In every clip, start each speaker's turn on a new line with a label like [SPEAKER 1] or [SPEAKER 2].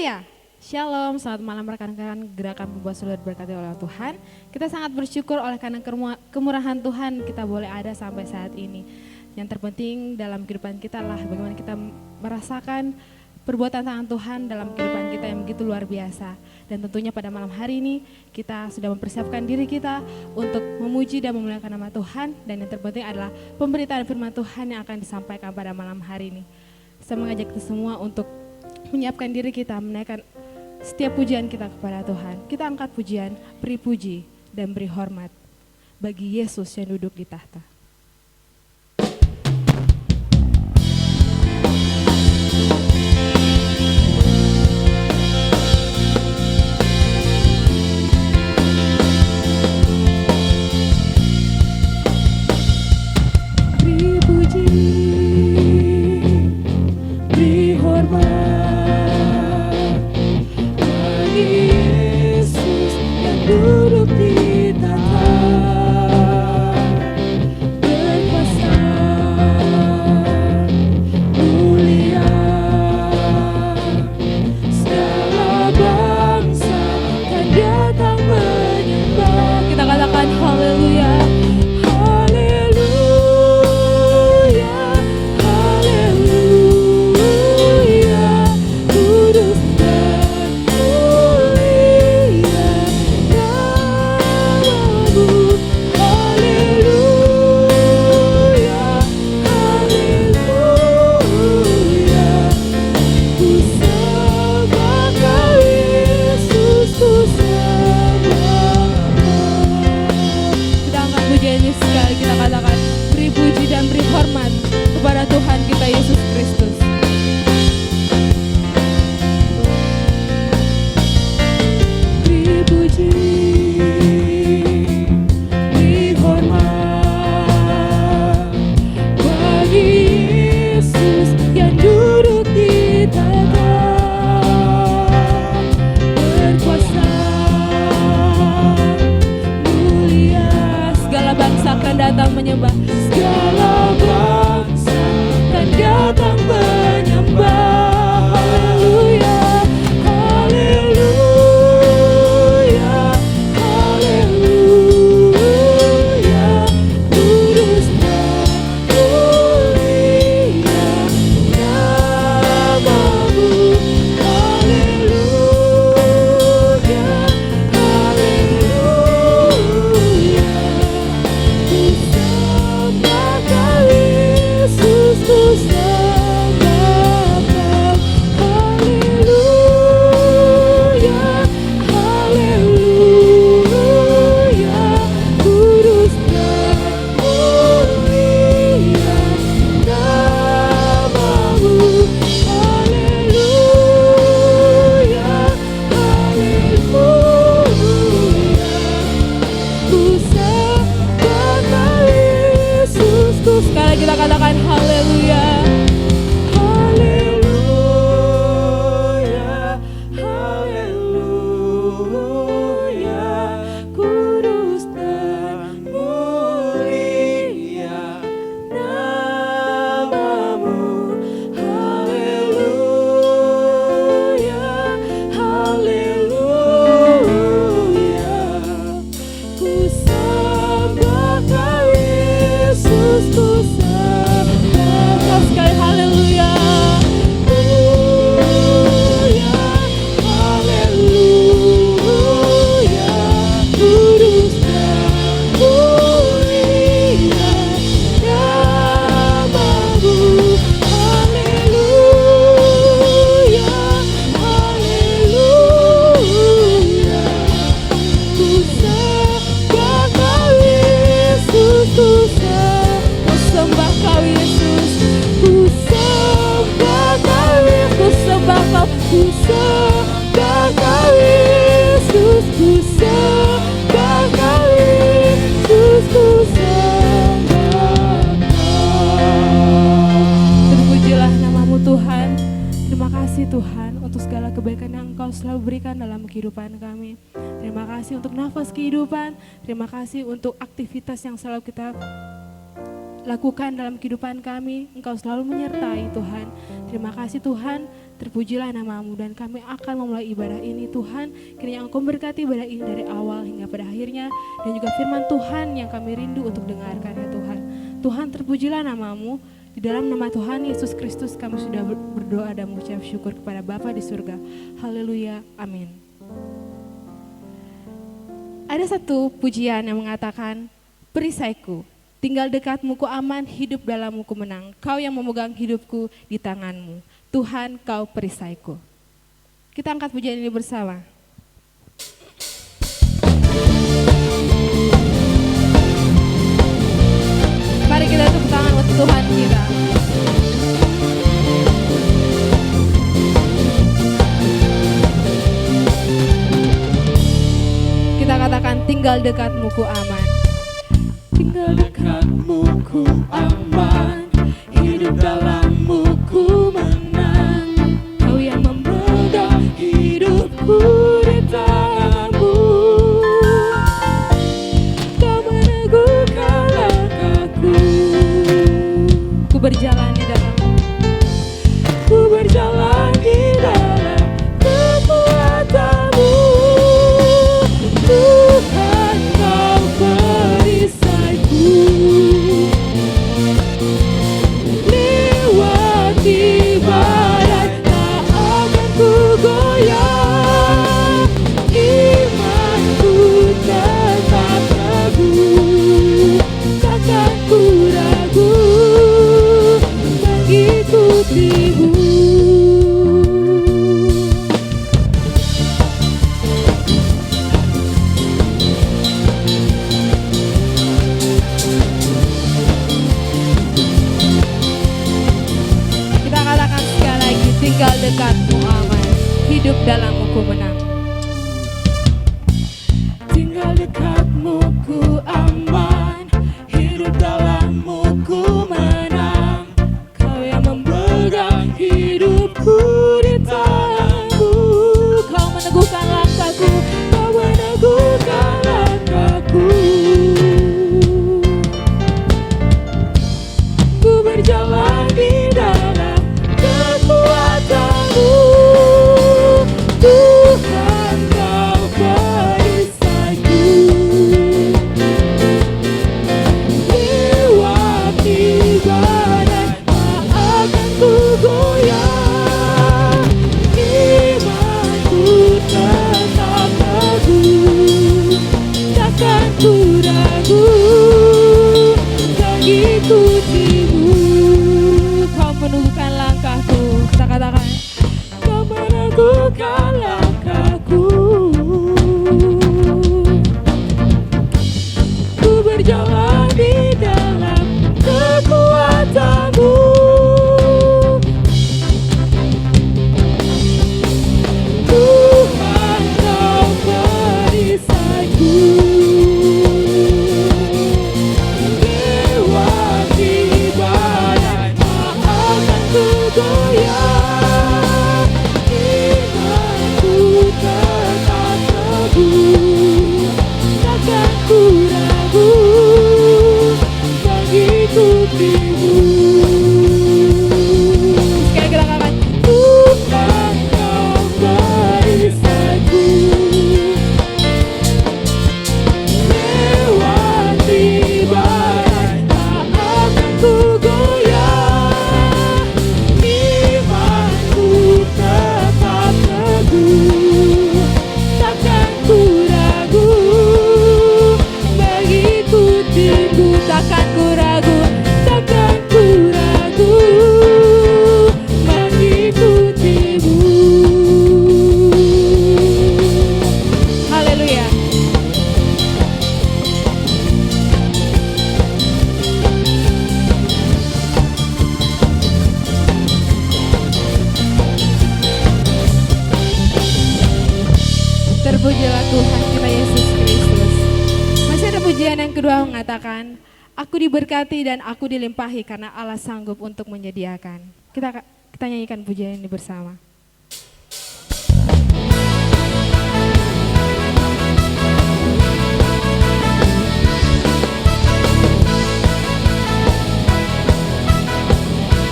[SPEAKER 1] Haleluya. Shalom, selamat malam rekan-rekan gerakan pembuat sulit berkati oleh Tuhan. Kita sangat bersyukur oleh karena kemurahan Tuhan kita boleh ada sampai saat ini. Yang terpenting dalam kehidupan kita adalah bagaimana kita merasakan perbuatan tangan Tuhan dalam kehidupan kita yang begitu luar biasa. Dan tentunya pada malam hari ini kita sudah mempersiapkan diri kita untuk memuji dan memuliakan nama Tuhan. Dan yang terpenting adalah pemberitaan firman Tuhan yang akan disampaikan pada malam hari ini. Saya mengajak kita semua untuk menyiapkan diri kita, menaikkan setiap pujian kita kepada Tuhan. Kita angkat pujian, beri puji dan beri hormat bagi Yesus yang duduk di tahta. Beri puji, beri hormat Yesus yang duduk di tahta, berkuasa mulia, segala bangsa akan datang menyembah. Kita katakan haleluya. Kepada Tuhan kita Yesus Kristus. Beri puji, beri hormat bagi Yesus yang duduk di tahta, berkuasa mulia, segala bangsa akan datang menyembah. Segala bangsa datang menyembah. Haleluya, haleluya, haleluya. Kudus dan mulia namamu. Haleluya, haleluya. Ku sembah Kau Yesus, ku sembah Kau. Haleluya, haleluya. Kudus dan mulia namamu. Haleluya, haleluya. Ku sembah Kau Yesus, ku. Sekali kita katakan haleluya. Haleluya, haleluya. Kudus dan mulia namamu. Haleluya, haleluya. Ku sembah Kau Yesus, ku sembah Kau. Sekali haleluya. Haleluya, kudus dan mulia namamu. Haleluya, haleluya. Ku sembah Kau Yesus, ku sembah Kau Yesus, ku sembah Kau Yesus, ku sembah Kau, ku sembah Kau Yesus, ku sembah Kau Yesus, ku sembah Kau. Terpujilah namamu Tuhan. Terima kasih Tuhan untuk segala kebaikan yang Engkau selalu berikan dalam kehidupan kami. Terima kasih untuk nafas kehidupan. Terima kasih untuk aktivitas yang selalu kita lakukan dalam kehidupan kami. Engkau selalu menyertai Tuhan. Terima kasih Tuhan, Terpujilah nama-Mu dan kami akan memulai ibadah ini Tuhan. Kiranya Engkau berkati ibadah ini dari awal hingga pada akhirnya. Dan juga firman Tuhan yang kami rindu untuk dengarkan ya Tuhan. Tuhan terpujilah nama-Mu. Di dalam nama Tuhan Yesus Kristus kami sudah berdoa dan mengucap syukur kepada Bapa di surga. Haleluya, amin. Ada satu pujian yang mengatakan, perisaiku, tinggal dekatmu ku aman, hidup dalammu ku menang. Kau yang memegang hidupku di tanganmu. Tuhan kau perisaiku. Kita angkat pujian ini bersama. Mari kita tepuk tangan untuk Tuhan kita. Kita katakan tinggal dekatmu ku aman. Tinggal dekatmu ku aman, hidup dalammu ku menang. Kau yang memegang hidupku di tanganmu. Kau meneguhkan langkahku. Ku berjalan di dalam kekuatan-Mu. Tuhan kau perisaiku. Lewati badai tak akan ku goyah. Imanku tetap teguh, takkan ku ragu mengikutimu. Kita katakan sekali lagi, tinggal dekatmu aman, hidup dalammu ku menang. Tinggal dekatmu ku aman, hidup dalammu ku menang. Kau yang memegang hidupku di tanganmu. Kau meneguhkan langkahku, kau meneguhkan langkahku. Ku berjalan di dalam kekuatan-Mu. Tuhan kau perisaiku. Lewati badai tak akan ku goyah. Imanku tetap teguh, takkan ku ragu mengikutimu. Kau meneguhkan langkahku. Kita katakan, kau meneguhkan langkahku. Ku berjalan di dalam kekuatan-Mu. Tuhan kau perisaiku. Lewati badai tak akan ku goyah. Imanku tetap teguh, takkan ku ragu mengikutimu. Sekali kita katakan, Tuhan kau perisaiku. Lewati badai tak akan ku goyah. Imanku tetap teguh, takkan ku ragu mengikutimu. Takkan ku ragu, takkan ku ragu mengikutimu. Haleluya. Terpujilah Tuhan kita Yesus Kristus. Masih ada pujian yang kedua mengatakan, aku diberkati dan aku dilimpahi karena Allah sanggup untuk menyediakan. Kita nyanyikan pujian ini bersama.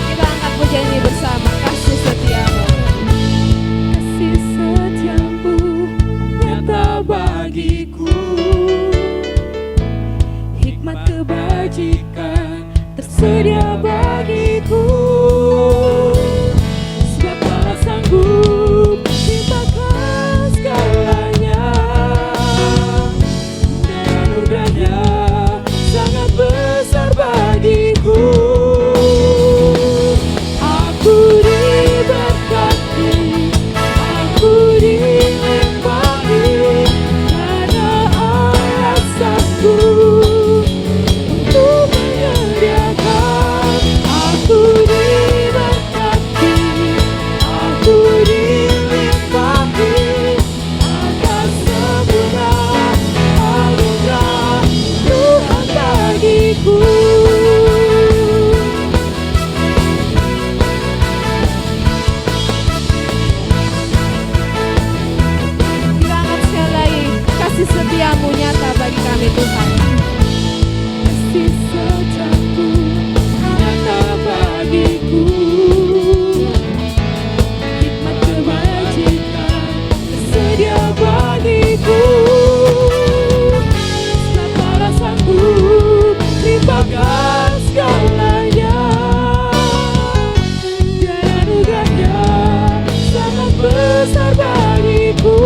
[SPEAKER 1] Kita angkat pujian ini bersama, kasih setiamu. Tuhan.
[SPEAKER 2] Kasih setiamu nyata bagiku, hikmat kebajikan tersedia bagiku. Siapa sanggup limpahkan segalanya, dan anugerahnya sangat besar bagiku.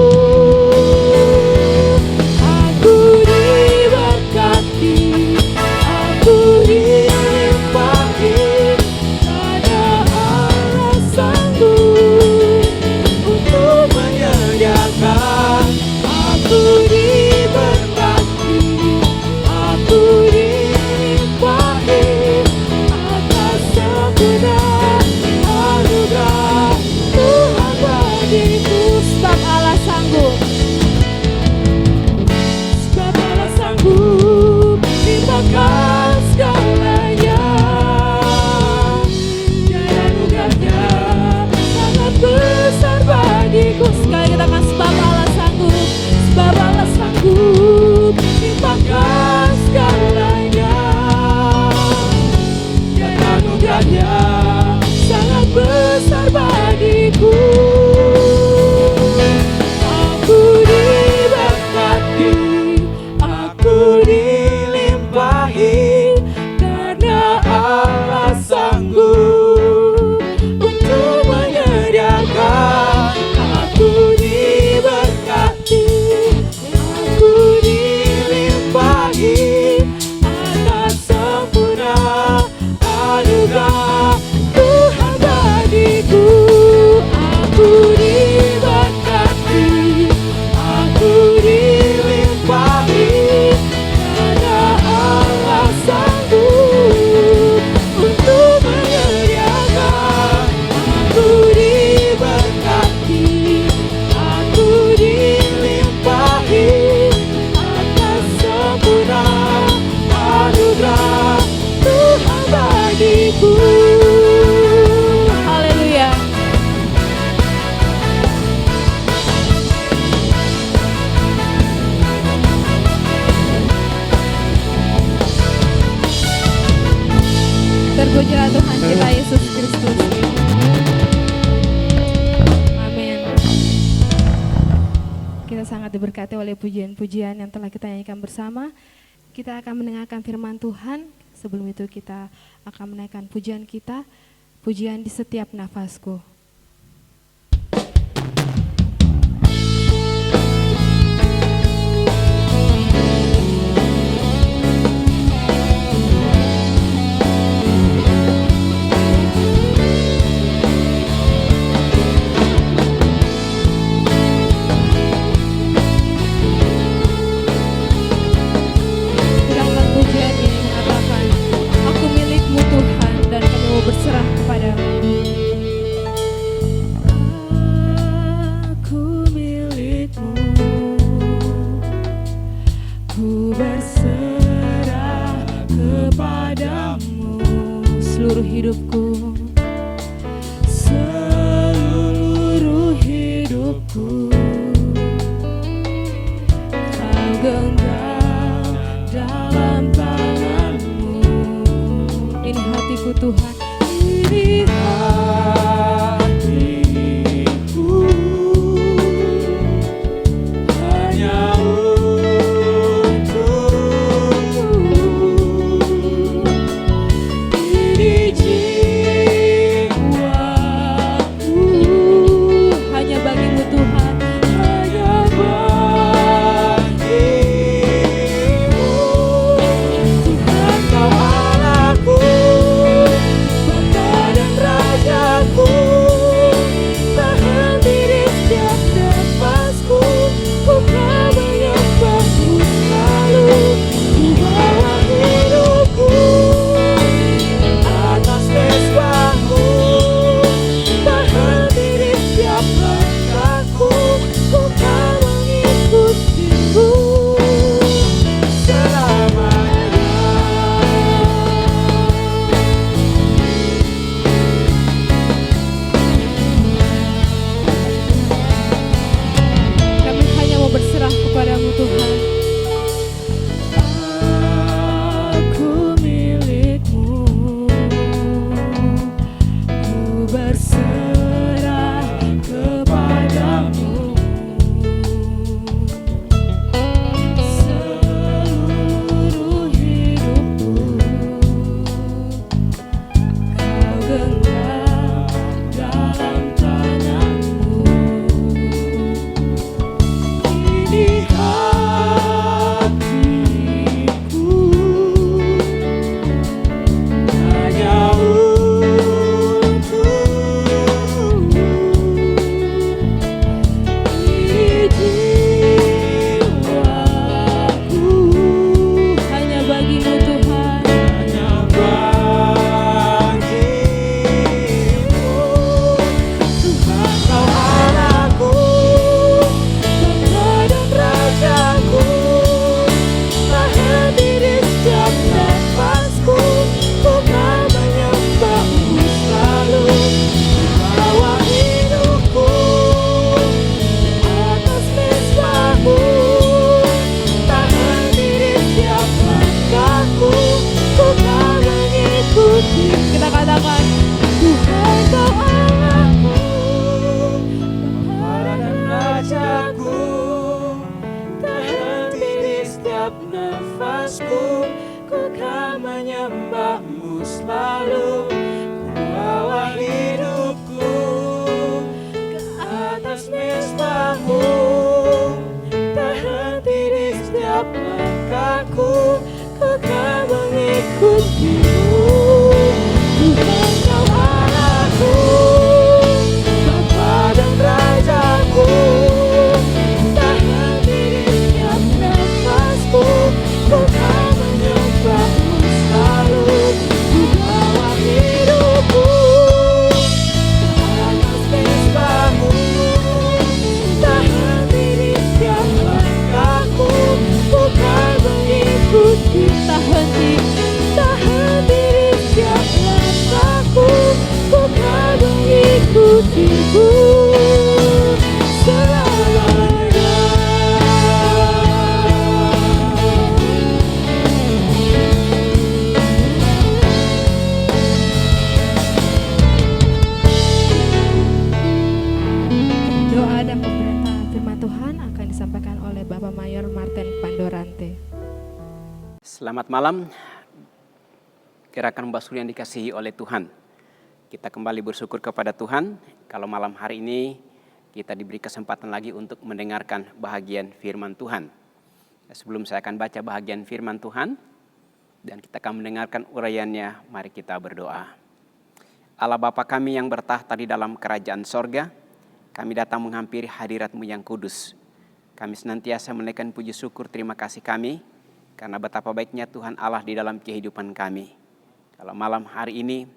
[SPEAKER 2] Aku diberkati, aku dilimpahi, ada Allah sanggup untuk menyediakan. Aku diberkati, aku dilimpahi, atas sempurna anugerah Tuhan bagiku.
[SPEAKER 1] Sebab Allah sanggup.
[SPEAKER 2] Sebab Allah sanggup limpahkan segalanya, dan anugerahnya sangat besar bagiku.
[SPEAKER 1] Sekali kita akan sebab Allah sanggup.
[SPEAKER 2] Sebab Allah sanggup limpahkan segalanya, dan anugerahnya sangat besar bagiku. Aku diberkati, aku dilimpahi, karena Allah sanggup untuk menyediakan. Aku diberkati, aku dilimpahi, atas sempurna anugerah Tuhan bagiku. Aku diberkati, aku dilimpahi, karena Allah sanggup untuk menyediakan. Aku diberkati, aku dilimpahi, atas sempurna anugerah Tuhan bagiku.
[SPEAKER 1] Haleluya. Terpujilah Tuhan kita Yesus Kristus. Amin. Kita sangat diberkati oleh pujian-pujian yang telah kita nyanyikan bersama. Kita akan mendengarkan firman Tuhan. Sebelum itu kita akan menaikkan pujian kita, pujian di setiap nafasku. Sedangkan pujian ini mengatakan, aku milikmu Tuhan dan kami mau berserah kepadamu.
[SPEAKER 2] Aku milikmu, ku berserah kepadamu.
[SPEAKER 1] Seluruh hidupku,
[SPEAKER 2] Seluruh hidupku kau genggam dalam tanganmu.
[SPEAKER 1] ini hatiku Tuhan.
[SPEAKER 2] Ini hatiku hanya untukmu. Ini jiwaku
[SPEAKER 1] Hanya bagimu Tuhan.
[SPEAKER 2] hidupku, ku kan mengikutimu. Tuhan kau Allahku, Bapa dan Rajaku, tahan diri setiap nafasku, ku kan menyembahmu selalu di dalam hidupku. Atas mezbahmu, tahan diri setiap langkahku, ku kan mengikuti. Tahan diri setiap langkahku, ku kan mengikutimu selamanya.
[SPEAKER 1] Doa dan pemberitahuan firman Tuhan akan disampaikan oleh Bapak Mayor Martin Pandorante.
[SPEAKER 3] Selamat malam, gerakan Basuri yang dikasihi oleh Tuhan. Kita kembali bersyukur kepada Tuhan kalau malam hari ini kita diberi kesempatan lagi untuk mendengarkan bahagian firman Tuhan. Sebelum saya akan baca bahagian firman Tuhan dan kita akan mendengarkan uraiannya, mari kita berdoa. Allah Bapa kami yang bertahta di dalam kerajaan sorga, kami datang menghampiri hadirat-Mu yang kudus. Kami senantiasa menaikkan puji syukur terima kasih kami karena betapa baiknya Tuhan Allah di dalam kehidupan kami. Kalau malam hari ini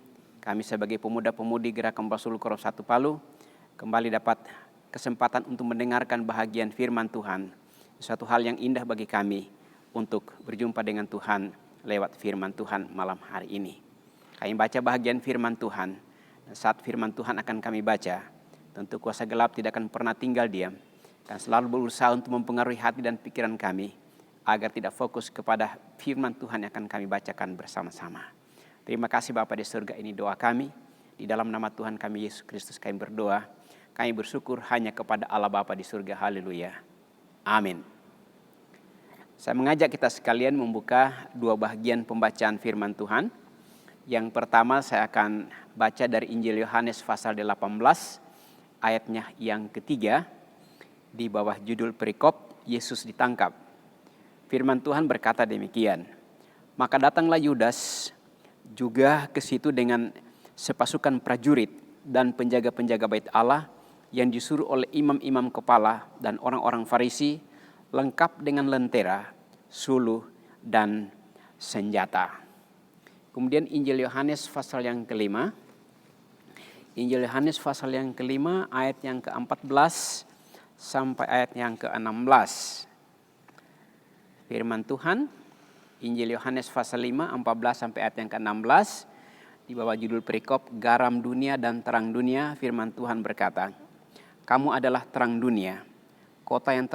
[SPEAKER 3] kami sebagai pemuda-pemudi Gerakan Basulu Koros 1 Palu kembali dapat kesempatan untuk mendengarkan bahagian firman Tuhan. Suatu hal yang indah bagi kami untuk berjumpa dengan Tuhan lewat firman Tuhan malam hari ini. Kami baca bahagian firman Tuhan. Dan saat firman Tuhan akan kami baca, tentu kuasa gelap tidak akan pernah tinggal diam, dan selalu berusaha untuk mempengaruhi hati dan pikiran kami agar tidak fokus kepada firman Tuhan yang akan kami bacakan bersama-sama. Terima kasih Bapa di surga, ini doa kami. Di dalam nama Tuhan kami Yesus Kristus kami berdoa. Kami bersyukur hanya kepada Allah Bapa di surga. Haleluya. Amin. Saya mengajak kita sekalian membuka dua bahagian pembacaan firman Tuhan. Yang pertama saya akan baca dari Injil Yohanes pasal 18 ayatnya yang ketiga di bawah judul perikop Yesus ditangkap. Firman Tuhan berkata demikian. Maka datanglah Yudas juga ke situ dengan sepasukan prajurit dan penjaga-penjaga bait Allah yang disuruh oleh imam-imam kepala dan orang-orang Farisi, lengkap dengan lentera, suluh, dan senjata. Kemudian Injil Yohanes pasal yang kelima. Injil Yohanes pasal yang kelima ayat yang ke-14 sampai ayat yang ke-16. Firman Tuhan, Injil Yohanes pasal 5, 14 sampai ayat yang ke-16. Di bawah judul perikop, garam dunia dan terang dunia, firman Tuhan berkata, kamu adalah terang dunia. Kota yang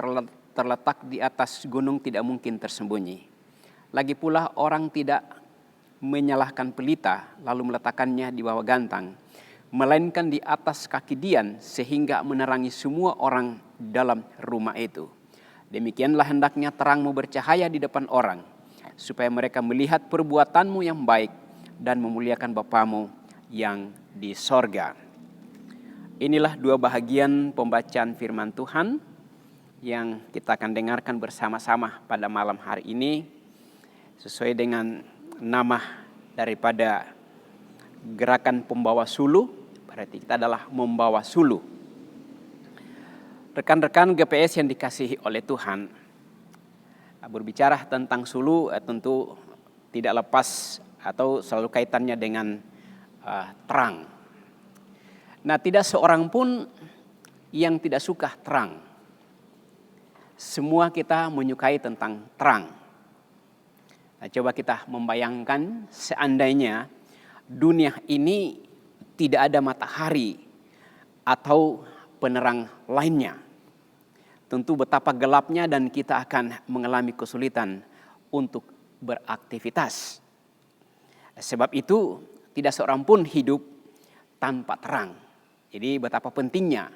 [SPEAKER 3] terletak di atas gunung tidak mungkin tersembunyi. Lagi pula orang tidak menyalahkan pelita lalu meletakkannya di bawah gantang, melainkan di atas kaki dian sehingga menerangi semua orang dalam rumah itu. Demikianlah hendaknya terangmu bercahaya di depan orang, supaya mereka melihat perbuatanmu yang baik dan memuliakan Bapamu yang di sorga. Inilah dua bahagian pembacaan firman Tuhan yang kita akan dengarkan bersama-sama pada malam hari ini. Sesuai dengan nama daripada gerakan pembawa suluh, berarti kita adalah membawa suluh. Rekan-rekan GPS yang dikasihi oleh Tuhan, berbicara tentang suluh tentu tidak lepas atau selalu kaitannya dengan terang. Nah, tidak seorang pun yang tidak suka terang. Semua kita menyukai tentang terang. Nah, coba kita membayangkan seandainya dunia ini tidak ada matahari atau penerang lainnya. Tentu betapa gelapnya dan kita akan mengalami kesulitan untuk beraktivitas. Sebab itu tidak seorang pun hidup tanpa terang. Jadi betapa pentingnya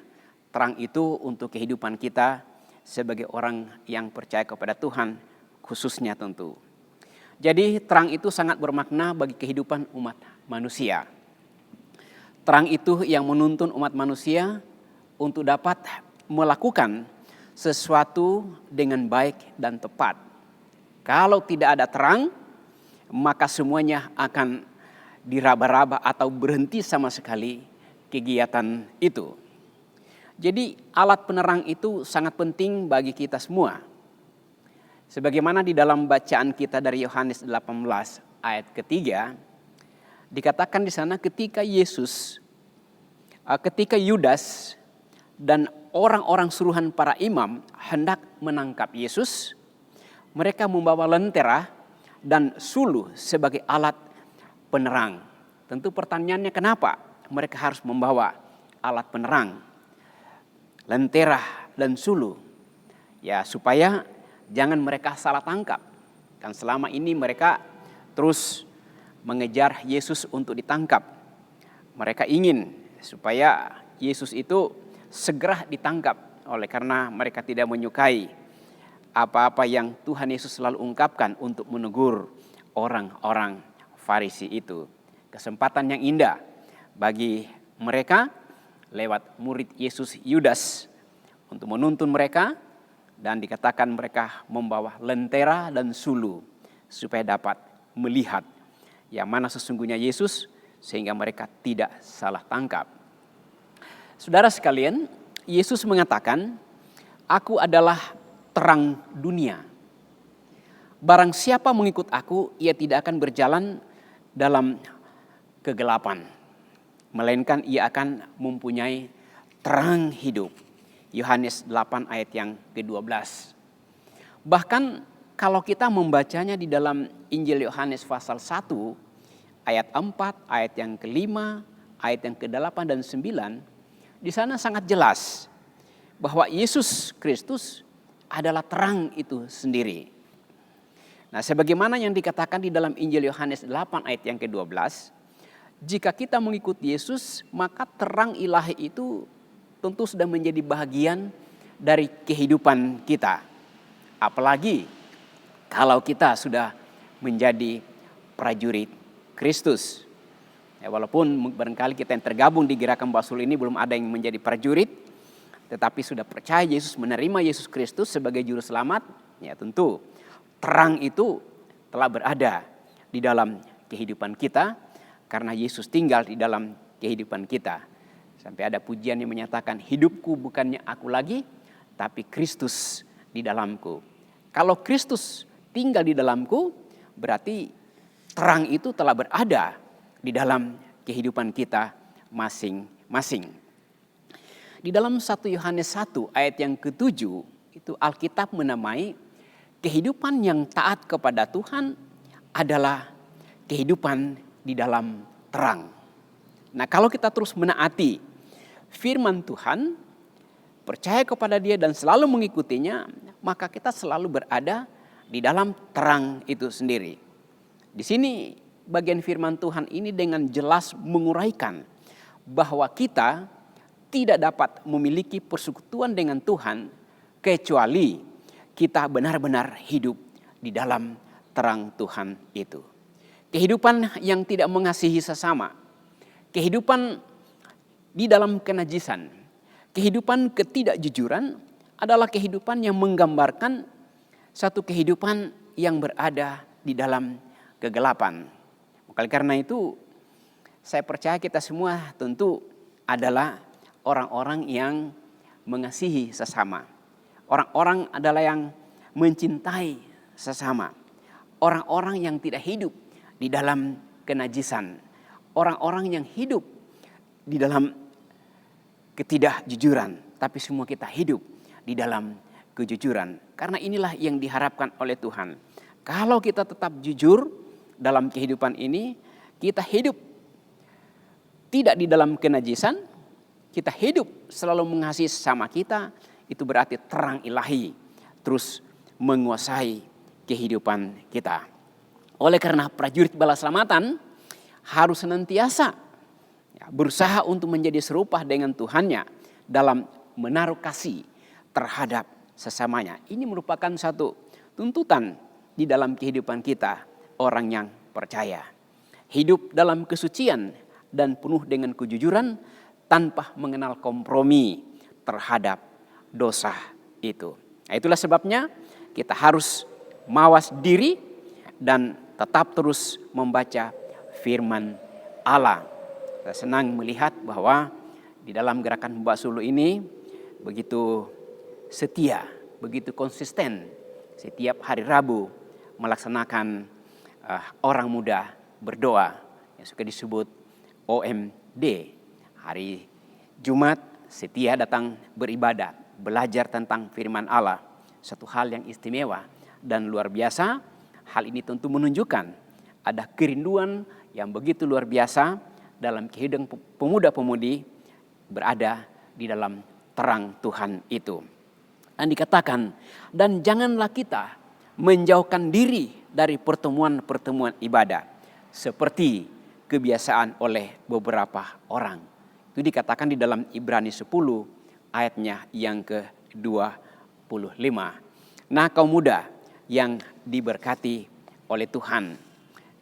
[SPEAKER 3] terang itu untuk kehidupan kita sebagai orang yang percaya kepada Tuhan khususnya tentu. Jadi terang itu sangat bermakna bagi kehidupan umat manusia. Terang itu yang menuntun umat manusia untuk dapat melakukan sesuatu dengan baik dan tepat. Kalau tidak ada terang, maka semuanya akan diraba-raba atau berhenti sama sekali kegiatan itu. Jadi alat penerang itu sangat penting bagi kita semua. Sebagaimana di dalam bacaan kita dari Yohanes 18 ayat ketiga, dikatakan di sana ketika Yudas dan orang-orang suruhan para imam hendak menangkap Yesus, mereka membawa lentera dan suluh sebagai alat penerang. Tentu pertanyaannya, kenapa mereka harus membawa alat penerang, lentera dan suluh? Ya, supaya jangan mereka salah tangkap. Kan selama ini mereka terus mengejar Yesus untuk ditangkap. Mereka ingin supaya Yesus itu segera ditangkap, oleh karena mereka tidak menyukai apa-apa yang Tuhan Yesus selalu ungkapkan untuk menegur orang-orang Farisi itu. Kesempatan yang indah bagi mereka lewat murid Yesus Yudas untuk menuntun mereka, dan dikatakan mereka membawa lentera dan sulu supaya dapat melihat yang mana sesungguhnya Yesus sehingga mereka tidak salah tangkap. Saudara sekalian, Yesus mengatakan, "Aku adalah terang dunia. Barang siapa mengikut aku, ia tidak akan berjalan dalam kegelapan, melainkan ia akan mempunyai terang hidup." Yohanes 8 ayat yang ke-12. Bahkan kalau kita membacanya di dalam Injil Yohanes pasal 1 ayat 4, ayat yang ke-5, ayat yang ke-8 dan 9, di sana sangat jelas bahwa Yesus Kristus adalah terang itu sendiri. Nah, sebagaimana yang dikatakan di dalam Injil Yohanes 8 ayat yang ke-12, jika kita mengikuti Yesus, maka terang ilahi itu tentu sudah menjadi bagian dari kehidupan kita. Apalagi kalau kita sudah menjadi prajurit Kristus. Ya, walaupun barangkali kita yang tergabung di Gerakan Basul ini belum ada yang menjadi prajurit, tetapi sudah percaya Yesus, menerima Yesus Kristus sebagai juru selamat, ya tentu terang itu telah berada di dalam kehidupan kita karena Yesus tinggal di dalam kehidupan kita. Sampai ada pujian yang menyatakan, hidupku bukannya aku lagi, tapi Kristus di dalamku. Kalau Kristus tinggal di dalamku, berarti terang itu telah berada di dalam kehidupan kita masing-masing. Di dalam 1 Yohanes 1 ayat yang ke-7, itu Alkitab menamai kehidupan yang taat kepada Tuhan adalah kehidupan di dalam terang. Nah, kalau kita terus menaati firman Tuhan, percaya kepada Dia dan selalu mengikutinya, maka kita selalu berada di dalam terang itu sendiri. Di sini bagian firman Tuhan ini dengan jelas menguraikan bahwa kita tidak dapat memiliki persekutuan dengan Tuhan kecuali kita benar-benar hidup di dalam terang Tuhan itu. Kehidupan yang tidak mengasihi sesama, kehidupan di dalam kenajisan, kehidupan ketidakjujuran adalah kehidupan yang menggambarkan satu kehidupan yang berada di dalam kegelapan. Oleh karena itu, saya percaya kita semua tentu adalah orang-orang yang mengasihi sesama. Orang-orang adalah yang mencintai sesama. Orang-orang yang tidak hidup di dalam kenajisan. Orang-orang yang hidup di dalam ketidakjujuran. Tapi semua kita hidup di dalam kejujuran. Karena inilah yang diharapkan oleh Tuhan. Kalau kita tetap jujur dalam kehidupan ini, kita hidup tidak di dalam kenajisan, kita hidup selalu mengasihi sesama kita, itu berarti terang ilahi terus menguasai kehidupan kita. Oleh karena prajurit bala selamatan harus senantiasa berusaha untuk menjadi serupa dengan Tuhannya dalam menaruh kasih terhadap sesamanya. Ini merupakan satu tuntutan di dalam kehidupan kita, orang yang percaya. Hidup dalam kesucian dan penuh dengan kejujuran tanpa mengenal kompromi terhadap dosa itu. Nah, itulah sebabnya kita harus mawas diri, dan tetap terus membaca firman Allah. Saya senang melihat bahwa di dalam gerakan Pembawa Suluh ini begitu setia, begitu konsisten setiap hari Rabu melaksanakan orang muda berdoa yang suka disebut OMD. Hari Jumat setia datang beribadah, belajar tentang firman Allah. Satu hal yang istimewa dan luar biasa. Hal ini tentu menunjukkan ada kerinduan yang begitu luar biasa dalam kehidupan pemuda-pemudi berada di dalam terang Tuhan itu. Dan dikatakan, dan janganlah kita menjauhkan diri dari pertemuan-pertemuan ibadah seperti kebiasaan oleh beberapa orang. Itu dikatakan di dalam Ibrani 10 ayatnya yang ke-25. Nah, kaum muda yang diberkati oleh Tuhan,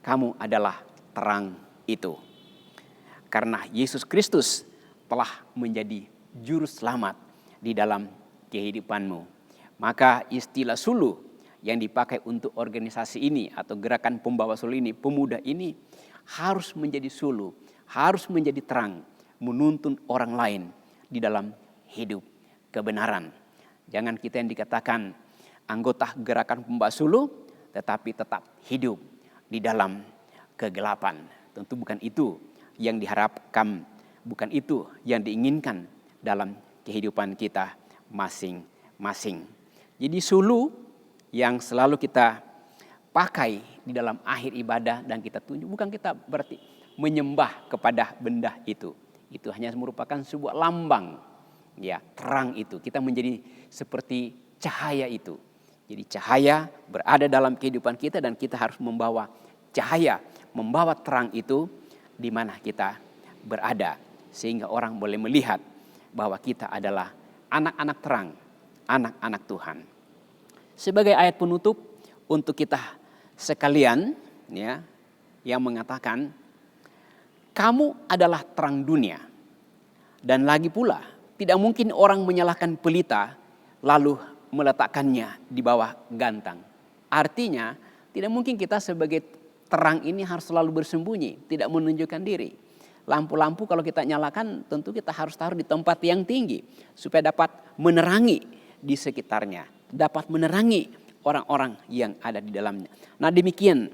[SPEAKER 3] kamu adalah terang itu. Karena Yesus Kristus telah menjadi juru selamat di dalam kehidupanmu. Maka istilah suluh yang dipakai untuk organisasi ini atau gerakan pembawa suluh ini, pemuda ini harus menjadi suluh, harus menjadi terang, menuntun orang lain di dalam hidup kebenaran. Jangan kita yang dikatakan anggota gerakan pembawa suluh tetapi tetap hidup di dalam kegelapan. Tentu bukan itu yang diharapkan, bukan itu yang diinginkan dalam kehidupan kita masing-masing. Jadi suluh yang selalu kita pakai di dalam akhir ibadah dan kita tunjuk, bukan kita berarti menyembah kepada benda itu. Itu hanya merupakan sebuah lambang, ya, terang itu. Kita menjadi seperti cahaya itu. Jadi cahaya berada dalam kehidupan kita dan kita harus membawa cahaya, membawa terang itu di mana kita berada. Sehingga orang boleh melihat bahwa kita adalah anak-anak terang, anak-anak Tuhan. Sebagai ayat penutup untuk kita sekalian, ya, yang mengatakan, kamu adalah terang dunia. Dan lagi pula, tidak mungkin orang menyalakan pelita lalu meletakkannya di bawah gantang. Artinya, tidak mungkin kita sebagai terang ini harus selalu bersembunyi, tidak menunjukkan diri. Lampu-lampu kalau kita nyalakan tentu kita harus taruh di tempat yang tinggi supaya dapat menerangi di sekitarnya, dapat menerangi orang-orang yang ada di dalamnya. Nah, demikian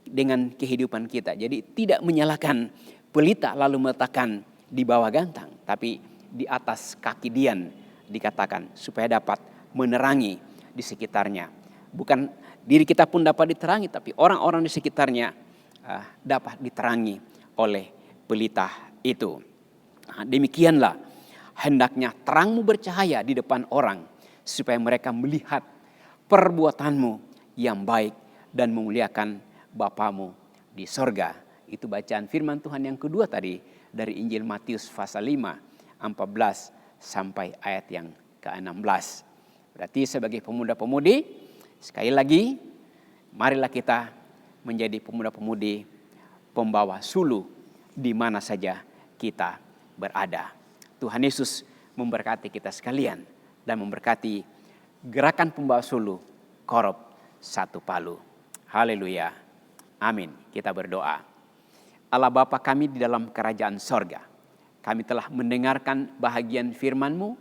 [SPEAKER 3] dengan kehidupan kita. Jadi tidak menyalakan pelita lalu meletakkan di bawah gantang, tapi di atas kaki dian dikatakan supaya dapat menerangi di sekitarnya. Bukan diri kita pun dapat diterangi, tapi orang-orang di sekitarnya dapat diterangi oleh pelita itu. Nah, demikianlah hendaknya terangmu bercahaya di depan orang supaya mereka melihat perbuatanmu yang baik dan memuliakan Bapamu di sorga. Itu bacaan firman Tuhan yang kedua tadi dari Injil Matius pasal 5, 14 sampai ayat yang ke-16. Berarti sebagai pemuda-pemudi, sekali lagi, marilah kita menjadi pemuda-pemudi pembawa suluh di mana saja kita berada. Tuhan Yesus memberkati kita sekalian dan memberkati gerakan pembawa suluh Korup Satu Palu. Haleluya. Amin. Kita berdoa. Allah Bapa kami di dalam kerajaan sorga, kami telah mendengarkan bahagian firman-Mu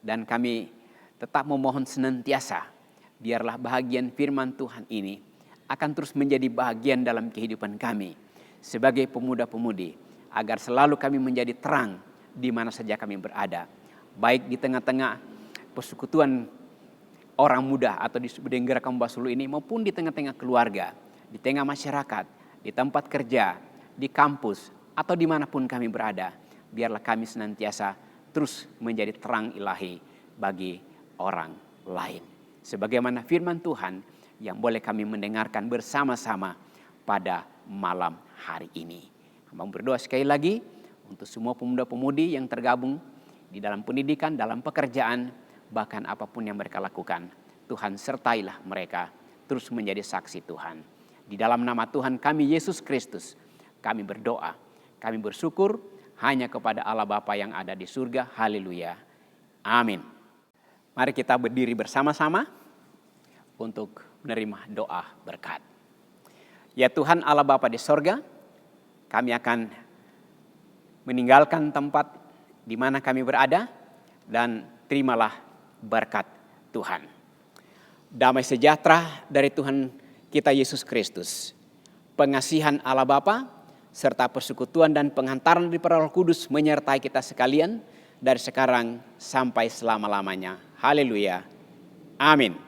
[SPEAKER 3] dan kami tetap memohon senantiasa biarlah bahagian firman Tuhan ini akan terus menjadi bahagian dalam kehidupan kami sebagai pemuda-pemudi, agar selalu kami menjadi terang di mana saja kami berada, baik di tengah-tengah persekutuan orang muda atau di gerakan Pembawa Suluh ini, maupun di tengah-tengah keluarga, di tengah masyarakat, di tempat kerja, di kampus, atau dimanapun kami berada. Biarlah kami senantiasa terus menjadi terang ilahi bagi orang lain. Sebagaimana firman Tuhan yang boleh kami mendengarkan bersama-sama pada malam hari ini. Hamba berdoa sekali lagi untuk semua pemuda-pemudi yang tergabung di dalam pendidikan, dalam pekerjaan, bahkan apapun yang mereka lakukan. Tuhan sertailah mereka terus menjadi saksi Tuhan. Di dalam nama Tuhan kami Yesus Kristus, kami berdoa, kami bersyukur hanya kepada Allah Bapa yang ada di surga. Haleluya. Amin. Mari kita berdiri bersama-sama untuk menerima doa berkat. Ya Tuhan Allah Bapa di sorga, kami akan meninggalkan tempat di mana kami berada dan terimalah berkat Tuhan. Damai sejahtera dari Tuhan kita Yesus Kristus, pengasihan Allah Bapa, serta persekutuan dan penghantaran dari Roh Kudus menyertai kita sekalian dari sekarang sampai selama-lamanya. Haleluya. Amin.